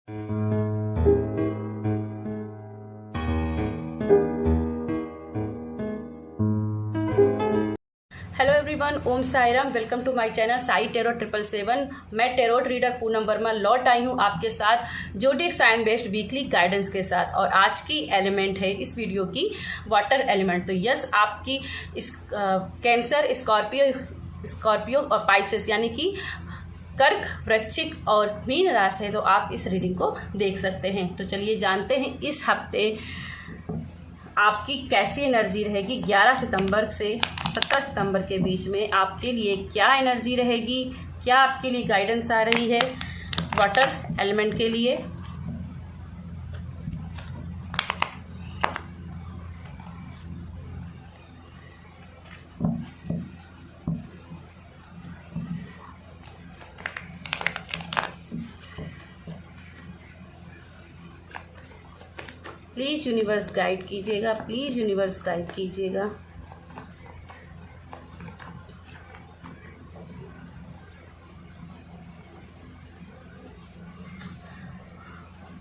Hello everyone, Om Sai Ram. Welcome to my channel Sai tarot 777। मैं tarot reader Poonam Verma लौट आई हूँ आपके साथ जोडिएक साइन बेस्ड वीकली गाइडेंस के साथ। और आज की एलिमेंट है इस वीडियो की वाटर एलिमेंट। तो यस, आपकी इस कैंसर, स्कॉर्पियो और पाइसेस यानी कि कर्क, वृश्चिक और मीन राशि है, तो आप इस रीडिंग को देख सकते हैं। तो चलिए जानते हैं इस हफ्ते आपकी कैसी एनर्जी रहेगी। 11 सितंबर से 17 सितंबर के बीच में आपके लिए क्या एनर्जी रहेगी, क्या आपके लिए गाइडेंस आ रही है वाटर एलिमेंट के लिए। प्लीज़ यूनिवर्स गाइड कीजिएगा, प्लीज़ यूनिवर्स गाइड कीजिएगा।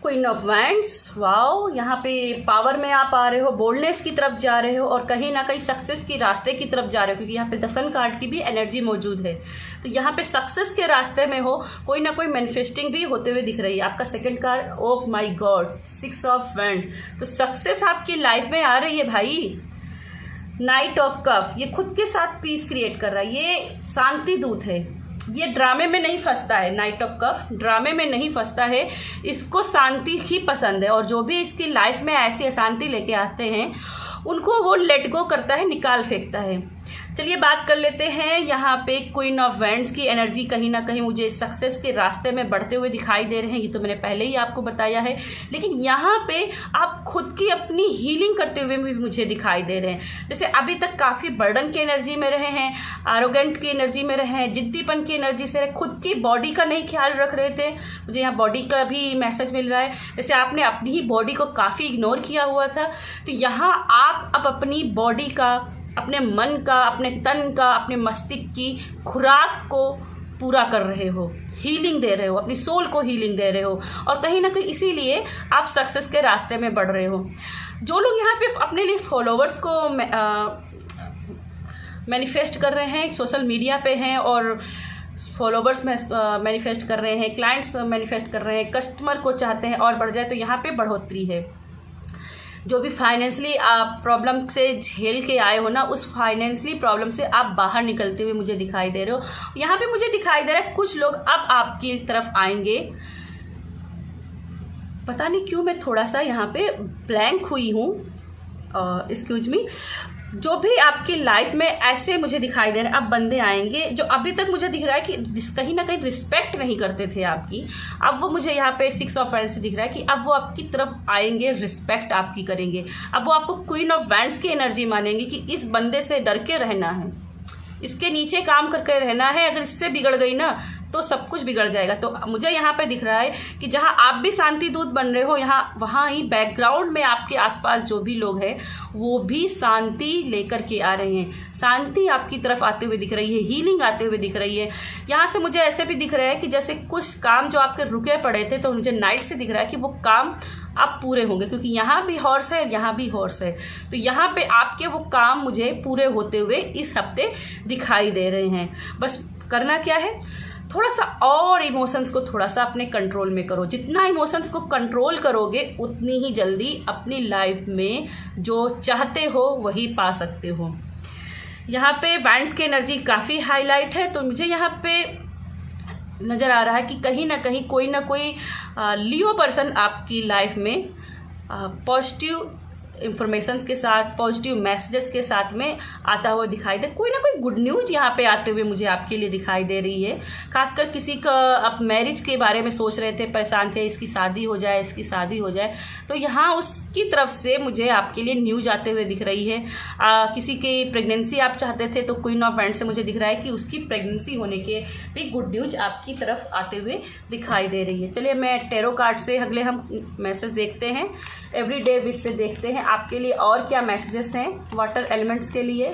क्वीन ऑफ वैंड्स, वाओ, यहाँ पे पावर में आप आ रहे हो, बोल्डनेस की तरफ जा रहे हो और कहीं ना कहीं सक्सेस की रास्ते की तरफ जा रहे हो, क्योंकि यहाँ पे दसन कार्ड की भी एनर्जी मौजूद है। तो यहाँ पे सक्सेस के रास्ते में हो, कोई ना कोई मैनिफेस्टिंग भी होते हुए दिख रही है। आपका second card, oh my God, 6 of wands. तो सक्सेस आपकी लाइफ में आ रही है भाई। नाइट ऑफ कप, ये खुद के साथ पीस क्रिएट कर रहा है, ये शांति दूत है। ये ड्रामे में नहीं फंसता है, नाइट ऑफ कप ड्रामे में नहीं फंसता है, इसको शांति ही पसंद है। और जो भी इसकी लाइफ में ऐसी अशांति लेके आते हैं उनको वो लेट गो करता है, निकाल फेंकता है। चलिए बात कर लेते हैं। यहाँ पे क्वीन ऑफ वैंड्स की एनर्जी कहीं ना कहीं मुझे सक्सेस के रास्ते में बढ़ते हुए दिखाई दे रहे हैं, ये तो मैंने पहले ही आपको बताया है। लेकिन यहाँ पे आप खुद की अपनी हीलिंग करते हुए भी मुझे दिखाई दे रहे हैं। जैसे अभी तक काफ़ी बर्डन की एनर्जी में रहे हैं, आरोगेंट की एनर्जी में रहे हैं, जिद्दीपन की एनर्जी से रहे, खुद की बॉडी का नहीं ख्याल रख रहे थे। मुझे यहाँ बॉडी का भी मैसेज मिल रहा है, जैसे आपने अपनी ही बॉडी को काफ़ी इग्नोर किया हुआ था। तो यहाँ आप अब अपनी बॉडी का, अपने मन का, अपने तन का, अपने मस्तिष्क की खुराक को पूरा कर रहे हो, हीलिंग दे रहे हो, अपनी सोल को हीलिंग दे रहे हो। और कहीं ना कहीं इसीलिए आप सक्सेस के रास्ते में बढ़ रहे हो। जो लोग यहाँ पे अपने लिए फॉलोवर्स को मैनिफेस्ट कर रहे हैं, सोशल मीडिया पे हैं और फॉलोवर्स में मैनिफेस्ट कर रहे हैं, क्लाइंट्स मैनिफेस्ट कर रहे हैं, कस्टमर को चाहते हैं और बढ़ जाए, तो यहाँ पे बढ़ोतरी है। जो भी फाइनेंशियली आप प्रॉब्लम से झेल के आए हो ना, उस फाइनेंशियली प्रॉब्लम से आप बाहर निकलते हुए मुझे दिखाई दे रहे हो। यहाँ पे मुझे दिखाई दे रहा है कुछ लोग अब आपकी तरफ आएंगे। पता नहीं क्यों मैं थोड़ा सा यहाँ पे ब्लैंक हुई हूँ, एक्सक्यूज मी। जो भी आपकी लाइफ में ऐसे मुझे दिखाई दे रहे हैं, अब बंदे आएंगे जो अभी तक मुझे दिख रहा है कि कहीं ना कहीं रिस्पेक्ट नहीं करते थे आपकी, अब वो मुझे यहाँ पे 6 ऑफ वैंड्स से दिख रहा है कि अब वो आपकी तरफ आएंगे, रिस्पेक्ट आपकी करेंगे। अब वो आपको क्वीन ऑफ वैंड्स की एनर्जी मानेंगे कि इस बंदे से डर के रहना है, इसके नीचे काम करके रहना है। अगर इससे बिगड़ गई ना तो सब कुछ बिगड़ जाएगा। तो मुझे यहाँ पे दिख रहा है कि जहाँ आप भी शांति दूत बन रहे हो, यहाँ वहाँ ही बैकग्राउंड में आपके आसपास जो भी लोग हैं वो भी शांति लेकर के आ रहे हैं। शांति आपकी तरफ आते हुए दिख रही है, हीलिंग आते हुए दिख रही है। यहाँ से मुझे ऐसे भी दिख रहा है कि जैसे कुछ काम जो आपके रुके पड़े थे, तो मुझे नाइट से दिख रहा है कि वो काम अब पूरे होंगे, क्योंकि यहाँ भी हॉर्स है, यहाँ भी हॉर्स है। तो यहाँ पे आपके वो काम मुझे पूरे होते हुए इस हफ्ते दिखाई दे रहे हैं। बस करना क्या है, थोड़ा सा और इमोशंस को थोड़ा सा अपने कंट्रोल में करो। जितना इमोशंस को कंट्रोल करोगे उतनी ही जल्दी अपनी लाइफ में जो चाहते हो वही पा सकते हो। यहाँ पे वैंड्स की एनर्जी काफ़ी हाईलाइट है, तो मुझे यहाँ पे नज़र आ रहा है कि कहीं ना कहीं कोई ना कोई लियो पर्सन आपकी लाइफ में पॉजिटिव इंफॉर्मेशंस के साथ, पॉजिटिव मैसेजेस के साथ में आता हुआ दिखाई दे। कोई ना कोई गुड न्यूज़ यहाँ पे आते हुए मुझे आपके लिए दिखाई दे रही है। खासकर किसी का आप मैरिज के बारे में सोच रहे थे, परेशान थे, इसकी शादी हो जाए, इसकी शादी हो जाए, तो यहाँ उसकी तरफ से मुझे आपके लिए न्यूज़ आते हुए दिख रही है। किसी की प्रेगनेंसी आप चाहते थे, तो क्वीन ऑफ वैंड्स से मुझे दिख रहा है कि उसकी प्रेगनेंसी होने के भी गुड न्यूज़ आपकी तरफ आते हुए दिखाई दे रही है। चलिए मैं टेरो कार्ड से अगले हम मैसेज देखते हैं, एवरीडे विश से देखते हैं आपके लिए और क्या मैसेजेस हैं वाटर एलिमेंट्स के लिए।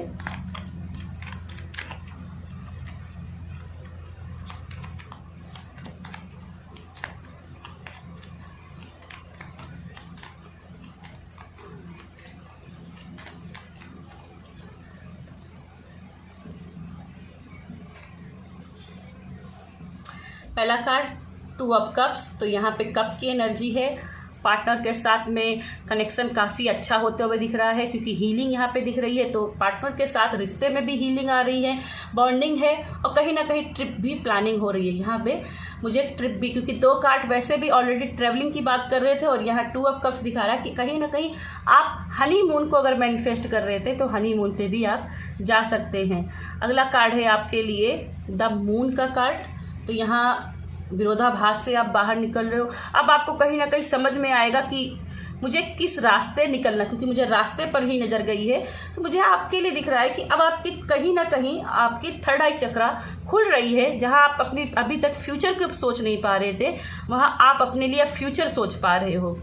पहला कार्ड 2 ऑफ कप्स, तो यहाँ पे कप की एनर्जी है। पार्टनर के साथ में कनेक्शन काफ़ी अच्छा होते हुए दिख रहा है, क्योंकि हीलिंग यहाँ पे दिख रही है। तो पार्टनर के साथ रिश्ते में भी हीलिंग आ रही है, बॉन्डिंग है, और कहीं ना कहीं ट्रिप भी प्लानिंग हो रही है यहाँ पे मुझे। ट्रिप भी, क्योंकि 2 कार्ड वैसे भी ऑलरेडी ट्रैवलिंग की बात कर रहे थे, और यहाँ 2 ऑफ कप्स दिखा रहा है कि कहीं ना कहीं आप हनीमून को अगर मैनिफेस्ट कर रहे थे तो हनीमून पे भी आप जा सकते हैं। अगला कार्ड है आपके लिए द मून का कार्ड। तो यहाँ विरोधाभास से आप बाहर निकल रहे हो। अब आपको कहीं ना कहीं समझ में आएगा कि मुझे किस रास्ते निकलना, क्योंकि मुझे रास्ते पर ही नजर गई है। तो मुझे आपके लिए दिख रहा है कि अब आपकी कहीं ना कहीं आपकी थर्ड आई चक्रा खुल रही है। जहां आप अपनी अभी तक फ्यूचर की सोच नहीं पा रहे थे, वहां आप अपने लिए फ्यूचर सोच पा रहे हो।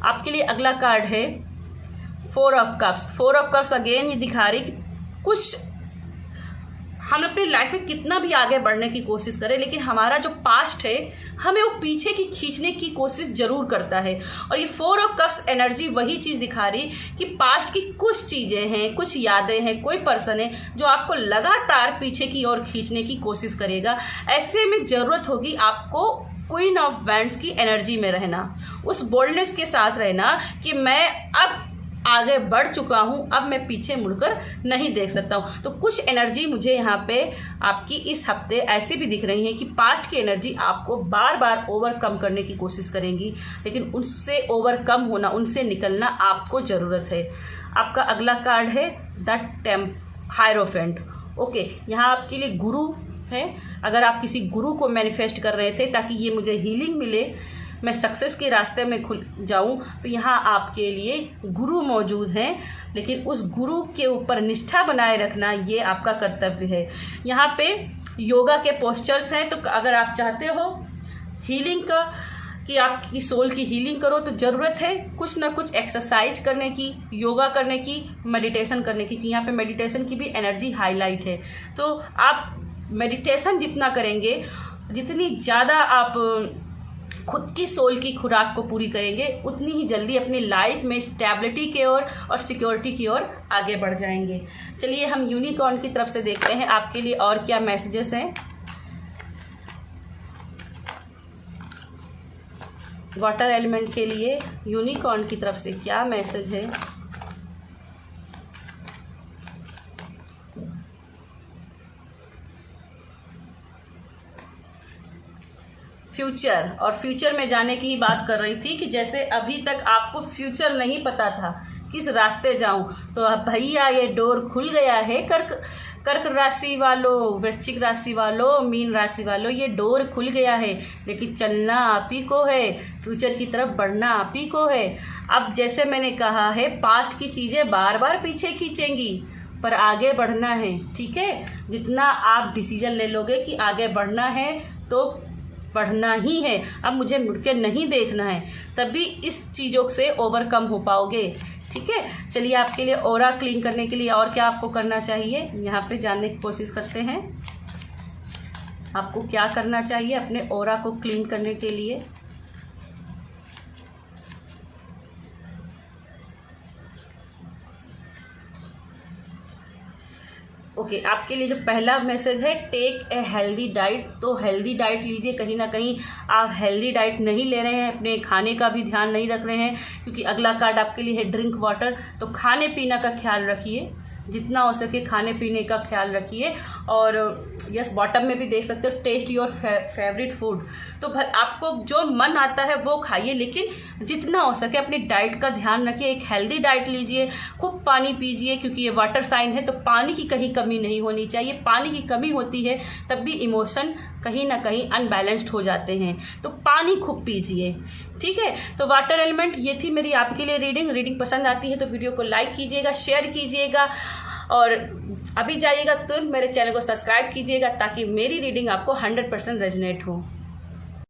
आपके लिए अगला कार्ड है 4 of cups. 4 of cups again ये दिखा रही कि कुछ हम अपनी लाइफ में कितना भी आगे बढ़ने की कोशिश करें, लेकिन हमारा जो पास्ट है हमें वो पीछे की खींचने की कोशिश जरूर करता है। और ये 4 ऑफ कप्स एनर्जी वही चीज़ दिखा रही कि पास्ट की कुछ चीज़ें हैं, कुछ यादें हैं, कोई पर्सन है जो आपको लगातार पीछे की ओर खींचने की कोशिश करेगा। ऐसे में ज़रूरत होगी आपको क्वीन ऑफ वैंड्स की एनर्जी में रहना, उस बोल्डनेस के साथ रहना कि मैं अब आगे बढ़ चुका हूं, अब मैं पीछे मुड़कर नहीं देख सकता हूं। तो कुछ एनर्जी मुझे यहाँ पे आपकी इस हफ्ते ऐसी भी दिख रही है कि पास्ट की एनर्जी आपको बार बार ओवरकम करने की कोशिश करेंगी, लेकिन उससे ओवरकम होना, उनसे निकलना आपको ज़रूरत है। आपका अगला कार्ड है द हायरोफेंट। ओके, यहाँ आपके लिए गुरु है। अगर आप किसी गुरु को मैनिफेस्ट कर रहे थे ताकि ये मुझे हीलिंग मिले, मैं सक्सेस के रास्ते में खुल जाऊं, तो यहाँ आपके लिए गुरु मौजूद हैं, लेकिन उस गुरु के ऊपर निष्ठा बनाए रखना ये आपका कर्तव्य है। यहाँ पे योगा के पोस्चर्स हैं, तो अगर आप चाहते हो हीलिंग का, कि आपकी सोल की हीलिंग करो, तो ज़रूरत है कुछ ना कुछ एक्सरसाइज करने की, योगा करने की, मेडिटेशन करने की। यहाँ पे मेडिटेशन की भी एनर्जी हाईलाइट है। तो आप मेडिटेशन जितना करेंगे, जितनी ज़्यादा आप खुद की सोल की खुराक को पूरी करेंगे, उतनी ही जल्दी अपनी लाइफ में स्टेबिलिटी की ओर और सिक्योरिटी की ओर आगे बढ़ जाएंगे। चलिए हम यूनिकॉर्न की तरफ से देखते हैं आपके लिए और क्या मैसेजेस हैं। वाटर एलिमेंट के लिए यूनिकॉर्न की तरफ से क्या मैसेज है। फ्यूचर, और फ्यूचर में जाने की ही बात कर रही थी कि जैसे अभी तक आपको फ्यूचर नहीं पता था किस रास्ते जाऊं, तो अब भैया ये डोर खुल गया है। कर्क राशि वालों, वृश्चिक राशि वालों, मीन राशि वालों, ये डोर खुल गया है, लेकिन चलना आप ही को है, फ्यूचर की तरफ बढ़ना आप ही को है। अब जैसे मैंने कहा है, पास्ट की चीज़ें बार बार पीछे खींचेंगी, पर आगे बढ़ना है। ठीक है, जितना आप डिसीजन ले लोगे कि आगे बढ़ना है तो बढ़ना ही है, अब मुझे मुड़ के नहीं देखना है, तभी इस चीज़ों से ओवरकम हो पाओगे। ठीक है, चलिए आपके लिए ऑरा क्लीन करने के लिए और क्या आपको करना चाहिए, यहाँ पे जानने की कोशिश करते हैं। आपको क्या करना चाहिए अपने ऑरा को क्लीन करने के लिए। ओके, आपके लिए जो पहला मैसेज है, टेक ए हेल्दी डाइट। तो हेल्दी डाइट लीजिए। कहीं ना कहीं आप हेल्दी डाइट नहीं ले रहे हैं, अपने खाने का भी ध्यान नहीं रख रहे हैं, क्योंकि अगला कार्ड आपके लिए है ड्रिंक वाटर। तो खाने पीने का ख्याल रखिए, जितना हो सके खाने पीने का ख्याल रखिए। और यस, बॉटम में भी देख सकते हो टेस्ट योर फेवरेट फूड। तो आपको जो मन आता है वो खाइए, लेकिन जितना हो सके अपनी डाइट का ध्यान रखिए। एक हेल्दी डाइट लीजिए, खूब पानी पीजिए, क्योंकि ये वाटर साइन है, तो पानी की कहीं कमी नहीं होनी चाहिए। पानी की कमी होती है तब भी इमोशन कहीं ना कहीं अनबैलेंस्ड हो जाते हैं, तो पानी खूब पीजिए। ठीक है, तो वाटर एलिमेंट, ये थी मेरी आपके लिए रीडिंग पसंद आती है तो वीडियो को लाइक कीजिएगा, शेयर कीजिएगा, और अभी जाइएगा तुरंत मेरे चैनल को सब्सक्राइब कीजिएगा, ताकि मेरी रीडिंग आपको 100% रेजोनेट हो।